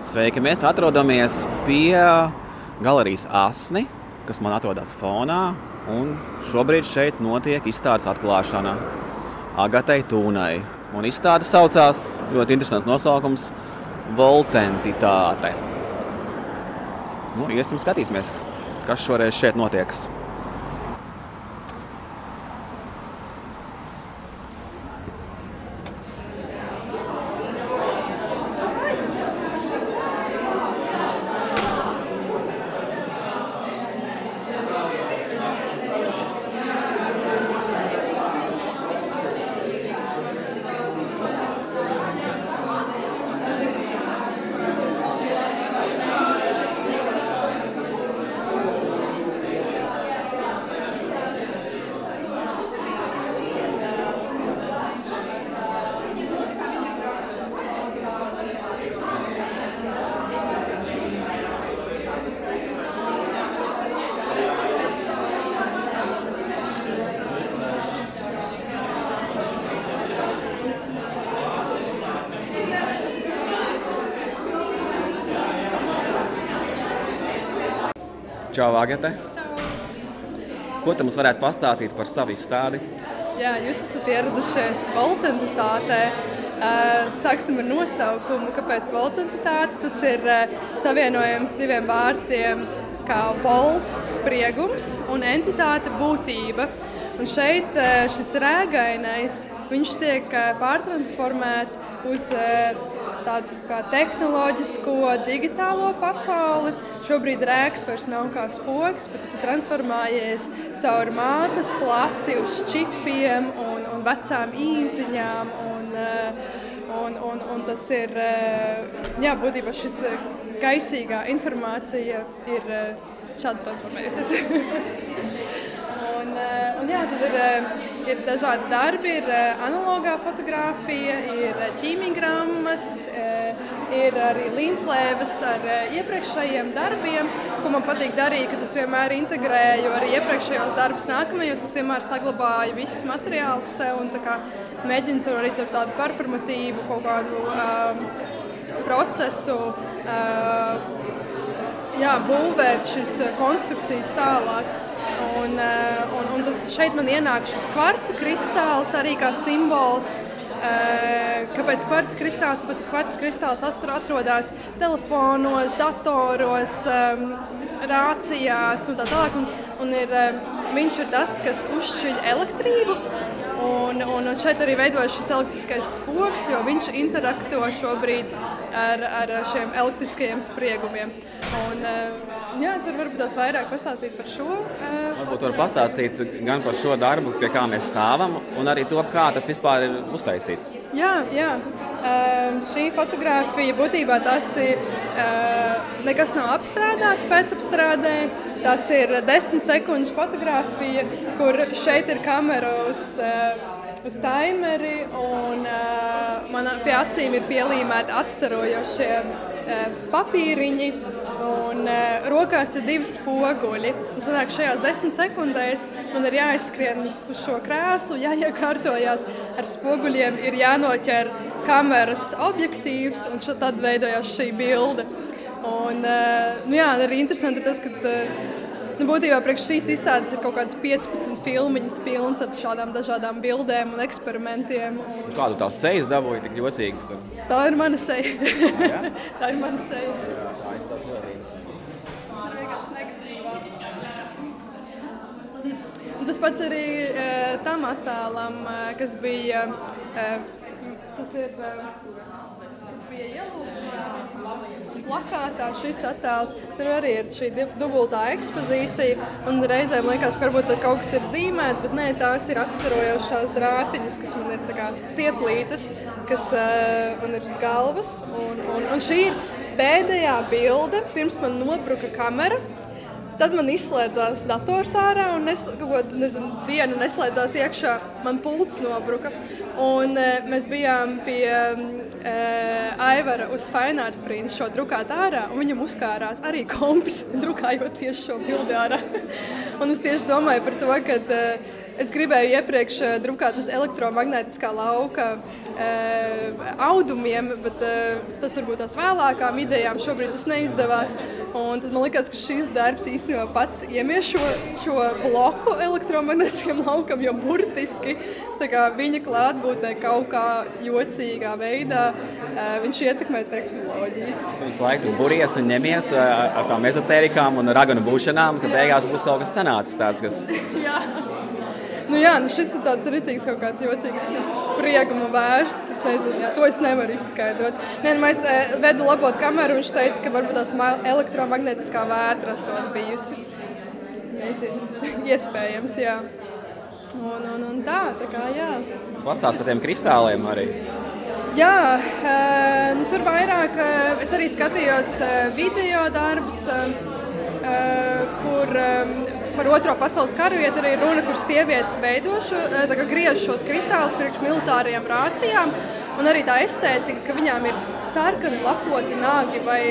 Sveiki, mēs atrodamies pie galerijas Asni, kas man atrodas fonā, un šobrīd šeit notiek izstādes atklāšana Agatai Tūnai. Un izstāde saucās, ļoti interesants nosaukums, Voltentitāte. Iesim skatīsimies, kas šoreiz šeit notieks. Čau, Agate! Ko tu mums varētu pastāstīt par savu izstādi? Jā, jūs esat ieradušies Voltentitātē. Sāksim ar nosaukumu. Kāpēc Voltentitāte? Tas ir savienojums diviem vārdiem kā volt, spriegums, un entitāte, būtība. Un šeit šis rēgainais, viņš tiek pārtransformēts uz tādu kā tehnoloģisko, digitālo pasauli. Šobrīd rēks vairs nav kā spoks, bet tas ir transformējies caur mātes plati uz čipiem un vecām īziņām. Un tas ir, jā, būtībā šis gaisīgā informācija ir šādi transformējusies. Jā, tad ir dažādi darbi, ir analogā fotografija, ir ķīmijgrammas, ir arī līmplēves ar iepriekšējiem darbiem, ko man patīk darīt, kad es vienmēr integrēju arī iepriekšējos darbus nākamajos, es vienmēr saglabāju visus materiālus sev un tā kā mēģinu to arī ar tādu performatīvu kaut kādu procesu būvēt šīs konstrukcijas tālāk. Un tad šeit man ienāk šis kvarca kristāls arī kā simbols. Kāpēc kvarca kristāls? Tāpēc, ka kvarca kristāls atrodas telefonos, datoros, rācijās un tā tālāk. Viņš ir tas, kas uzšķiļ elektrību. Un šeit arī veidojas šis elektriskais spoks, jo viņš interakto šobrīd ar šiem elektriskajiem spriegumiem. Es varu varbūt tās vairāk pastāstīt par šo. Varbūt var pastāstīt gan par šo darbu, pie kā mēs stāvam, un arī to, kā tas vispār ir uztaisīts. Jā. Šī fotogrāfija būtībā tas ir nekas nav apstrādāts pēcapstrādē. Tas ir 10 sekundžu fotogrāfija, kur šeit ir kamera uz taimeri, un man pie acīm ir pielīmēti atstarojošie papīriņi, un rokās ir 2 spoguļi. Un sanāk, šajās 10 sekundēs man ir jāizskrien uz šo krēslu, jāiekārtojās ar spoguļiem, ir jānoķer kameras objektīvs, un tad veidojās šī bilde. Arī interesanti ir tas, ka būtībā priekš šīs izstādes ir kaut kādas 15 filmiņas pilns ar šādām dažādām bildēm un eksperimentiem. Kādu tās sejas dabūja tik jocīgas? Tā ir mana seja. Jā? Tā ir mana seja. Jā, tā izstās ļoti. Tas ir vienkārši negatīvā. Un tas pats arī tam attēlam, kas bija, tas bija ielūkumā un plakātā šis attēls. Tur arī ir šī dubultā ekspozīcija, un reizēm liekas, ka varbūt tur kaut kas ir zīmēts, bet nē, tās ir atstarojošās drātiņas, kas man ir tā kā stieplītes, kas man ir uz galvas. Un šī ir pēdējā bilde, pirms man nobruka kamera. Tad man izslēdzās dators ārā un dienu neslēdzās iekšā, man pults nobruka. Un mēs bijām pie Aivara uz Fine Art Print šo drukāt ārā, un viņam uzkārās arī kompis, drukājot tieši šo bildi ārā. Un es tieši domāju par to, ka es gribēju iepriekš drukāt uz elektromagnētiskā lauka audumiem, bet tas varbūt tās vēlākām idejām šobrīd tas neizdevās. Un tad man likās, ka šis darbs īstenībā pats iemies šo bloku elektromagnētiskam laukam, jo burtiski viņa klātbūtnē kaut kā jocīgā veidā viņš ietekmē tehnoloģijas. Visu laiku tu buries un ņemies ar tām ezotērikām un raganu būšanām, ka beigās būs kaut kas sanācis tāds, kas... Jā, šis ir tāds ritīgs kaut kāds jocīgs sprieguma vērsts. Es nezinu, to es nevaru izskaidrot. Mēs vedu labot kameru, viņš teica, ka varbūt tās elektromagnētiskā vētra esot bijusi. Nezinu, iespējams, jā. Un tā kā jā. Pastāst par tiem kristāliem arī. Jā, tur vairāk, es arī skatījos video darbs, kur par Otro pasaules karu iet arī runa, kur sievietes griež šos kristālus priekš militārajām rācijām, un arī tā estētika, ka viņām ir sarkani lakoti nagi vai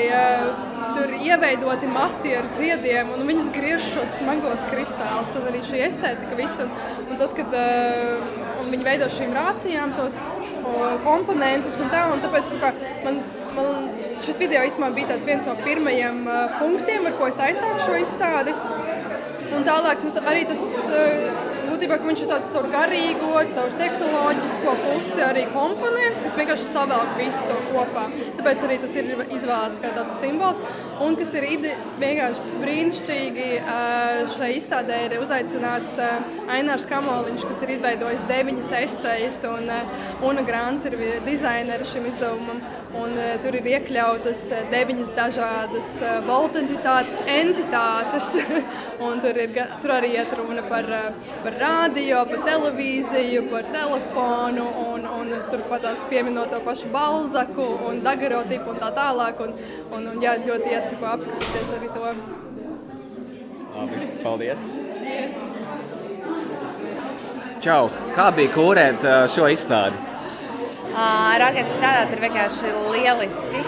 tur ieveidoti mati ar ziediem, un viņas griež šos smagos kristālus, un arī šī estētika visu, un tas, kad viņi veido šīm rācijām tos komponentus un tā, un tāpēc man šis video īstenībā bija tāds viens no pirmajiem punktiem, ar ko es aizsāku šo izstādi. Un tālāk arī tas būtībā, ka viņš ir tāds caur garīgo, caur tehnoloģisko pusi arī komponents, kas vienkārši savelk visu to kopā. Tāpēc arī tas ir izvēlēts kā tāds simbols. Un kas ir vienkārši brīnišķīgi, šai izstādē ir uzaicināts Ainārs Kamoliņš, kas ir izveidojis 9 esejas, un Una Grāns ir dizaineri šim izdevumam. Un tur ir iekļautas 9 dažādas voltentitātes, entitātes, un tur arī iet runa par rādio, par televīziju, par telefonu, un turpat tās pieminot to pašu Balzaku un daguerreotipu un tā tālāk, un jā, ļoti iesaku apskatīties arī to. Labi, paldies! Čau! Kā bija kūrēt šo izstādi? Ar Agatu strādāt ir vienkārši lieliski,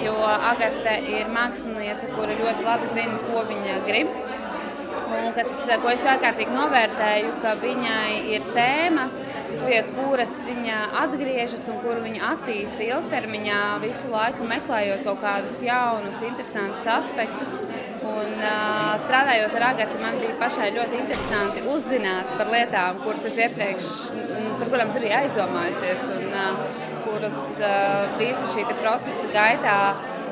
jo Agate ir māksliniece, kura ļoti labi zina, ko viņa grib. Un ko es ārkārtīgi novērtēju, ka viņai ir tēma, pie kuras viņa atgriežas un kuru viņa attīsta ilgtermiņā, visu laiku meklējot kaut kādus jaunus, interesantus aspektus. Un strādājot ar Agatu, man bija pašai ļoti interesanti uzzināt par lietām, kuras es iepriekš, par kurām es biju aizdomājusies, un kuras visa šī procesa gaitā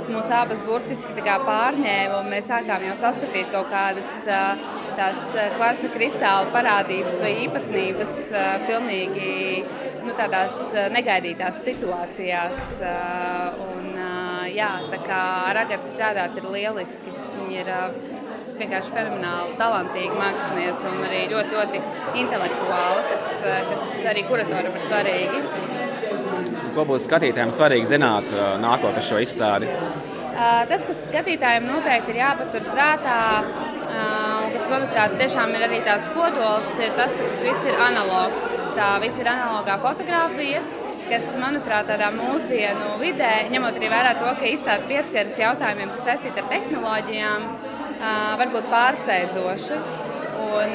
mūs abas burtiski pārņēma, un mēs sākām jau saskatīt kaut kādas tās kvarca kristāla parādības vai īpatnības pilnīgi tādās negaidītās situācijās. Jā, tā kā ar Agatu strādāt ir lieliski. Viņa ir vienkārši fenomenāli talantīga mākslinieca un arī ļoti, ļoti intelektuāla, kas arī kuratoram ir svarīgi. Ko būs skatītājiem svarīgi zināt, nākot ar šo izstādi? Tas, kas skatītājiem noteikti ir jāpatur prātā, kas, manuprāt, tiešām ir arī tāds kodols, ir tas, ka tas viss ir analogs. Tā viss ir analogā fotografija, kas, manuprāt, tādā mūsdienu vidē, ņemot arī vērā to, ka izstāde pieskaras jautājumiem, kas saistīti ar tehnoloģijām, varbūt pārsteidzoši. Un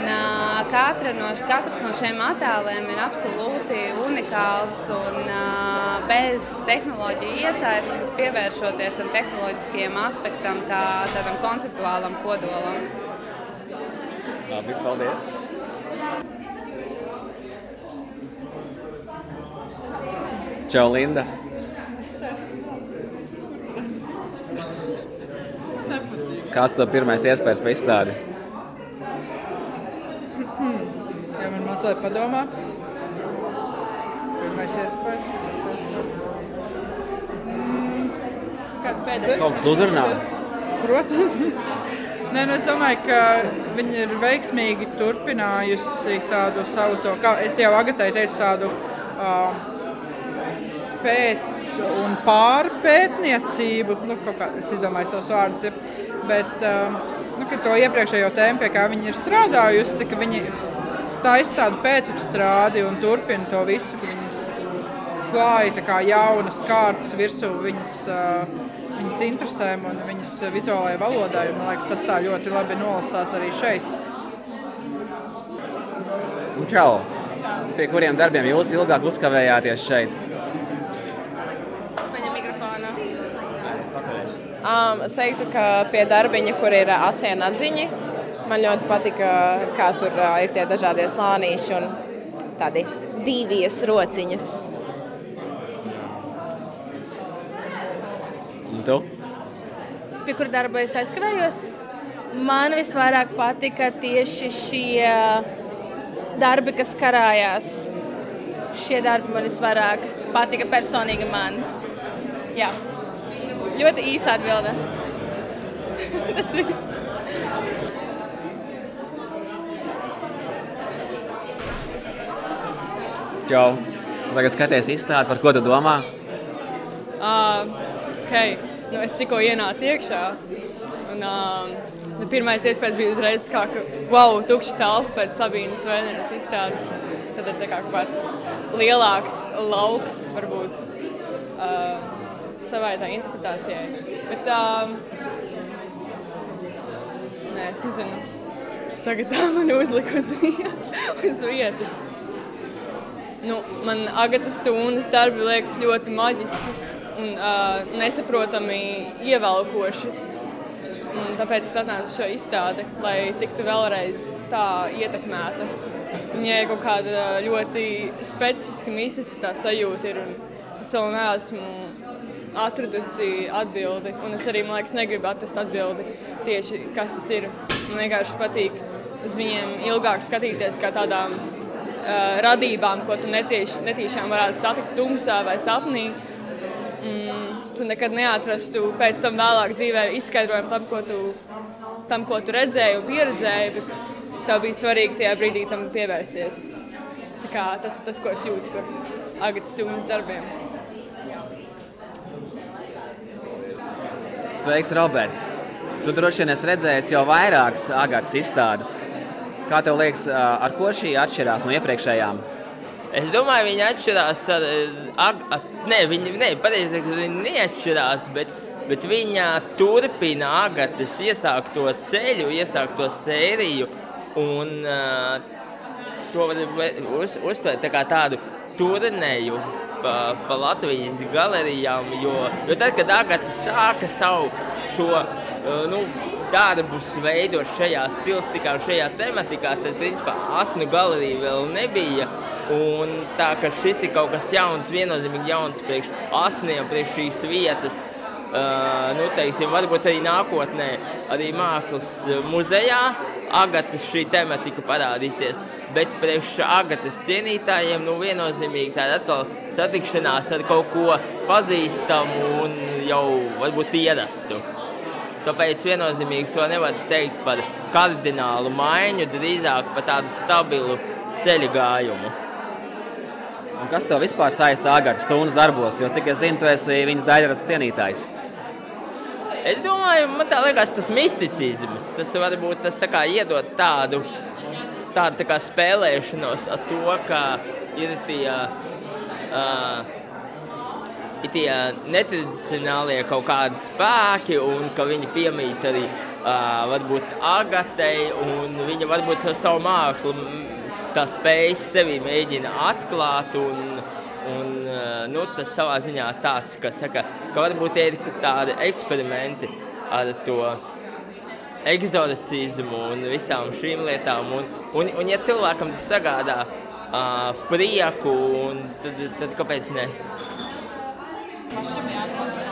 katrs no šiem attēliem ir absolūti unikāls un bez tehnoloģiju iesaistes, pievēršoties tam tehnoloģiskajam aspektam kā tādam konceptuālam kodolam. Labi, paldies! Čau, Linda! Kāds tev pirmais iespējas par izstādi? Ja man mazliet padomā. Pirmais iespējas. Kāds pēdējais? Kaut kas uzrunā? Protams. Nē, es domāju, ka viņa ir veiksmīgi turpinājusi tādu savu to, kā es jau Agatai teicu, tādu pēc un pārpētniecību, kaut kā es izdomāju savus vārdus, bet ka to iepriekšējo tēmu, pie kā viņa ir strādājusi, ka viņa taisa tādu pēcapstrādi un turpina to visu, ka viņa klāja tā kā jaunas kārtas virsū viņas interesēm un viņas vizuālajai valodai, un man liekas, tas tā ļoti labi nolasās arī šeit. Un čau! Pie kuriem darbiem jūs ilgāk uzkavējāties šeit? Es teiktu, ka pie darbiņa, kur ir asie nadziņi, man ļoti patika, kā tur ir tie dažādie slānīši un tādi dīvijas rociņas. Un tu? Pie kura darba es aizkavējos? Man visvairāk patika tieši šie darbi, kas karājās. Šie darbi man visvairāk patika personīgi man. Jā. Ļoti īsa atbilde. Tas viss. Čau. Tagad skaties izstādi, par ko tu domā? Nu, es tikko ienācu iekšā. Un, pirmais iespējas bija uzreiz kā, ka wow, tukša telpa pēc Sabīnas Vēneres izstādes. Tad ir tā kā kaut kāds lielāks lauks, varbūt, savai tā interpretācijai. Bet, nē, es nezinu. Tagad tā man uzlika uz vietas. Nu, man Agatas Tūnas darbi liekas ļoti maģiski un nesaprotami ievelkoši. Un tāpēc es atnācu šo izstādi, lai tiktu vēlreiz tā ietekmēta. Viņai ir kaut kāda ļoti specifiska, mistiska tā sajūta ir, un es vēl neesmu atradusi atbildi, un es arī, man liekas, negribu atrast atbildi tieši, kas tas ir. Man vienkārši patīk uz viņiem ilgāk skatīties kā tādām radībām, ko tu netīšām varētu satikt tumsā vai sapnī. Tu nekad neatrastu pēc tam vēlāk dzīvē izskaidrojumu tam, ko tu redzēji un pieredzēji, bet tev bija svarīgi tajā brīdī tam pievērsties. Tā kā tas ir tas, ko es jūtu par Agatas Tūnas darbiem. Sveiks, Robert! Tu droši vien esi redzējis jau vairākas Agatas izstādes. Kā tev liekas, ar ko šī atšķirās no iepriekšējām? Es domāju, viņi atšķirās pareizi, ka viņi neatšķirās, bet viņa turpina Agatas iesākto ceļu, iesākto sēriju, un to var uztvert tā kā tādu turnēju pa Latvijas galerijām, jo tad, kad Agata sāka savu šo, darbus veidot šajā stilistikā, šajā tematikā, tad, principā, Asnu galerija vēl nebija. Un tā, ka šis ir kaut kas jauns, viennozīmīgi jauns priekš Asniem, priekš šīs vietas, varbūt arī nākotnē, arī mākslas muzejā Agatas šī tematika parādīsies. Bet priekš Agatas cienītājiem, viennozīmīgi tāda atkal satikšanās ar kaut ko pazīstamu un jau varbūt ierastu. Tāpēc viennozīmīgi to nevar teikt par kardinālu maiņu, drīzāk par tādu stabilu ceļu gājumu. Un kas tev vispār saista Agatas Tūnas darbos, jo cik es zinu, tu esi viņas daļradas cienītājs? Es domāju, man tā liekas tas misticisms, tas varbūt tas tā kā iedod tādu tā kā spēlēšanos ar to, ka ir tie netradicionālie kaut kādi spēki un ka viņi piemīt arī varbūt Agatai un viņa varbūt ar savu mākslu tā spējas sevi mēģina atklāt un tas savā ziņā tāds, ka saka, ka varbūt ir tādi eksperimenti ar to egzorcismu un visām šīm lietām. Un ja cilvēkam tas sagādā prieku, tad kāpēc ne? Pašam jāatpakaļ.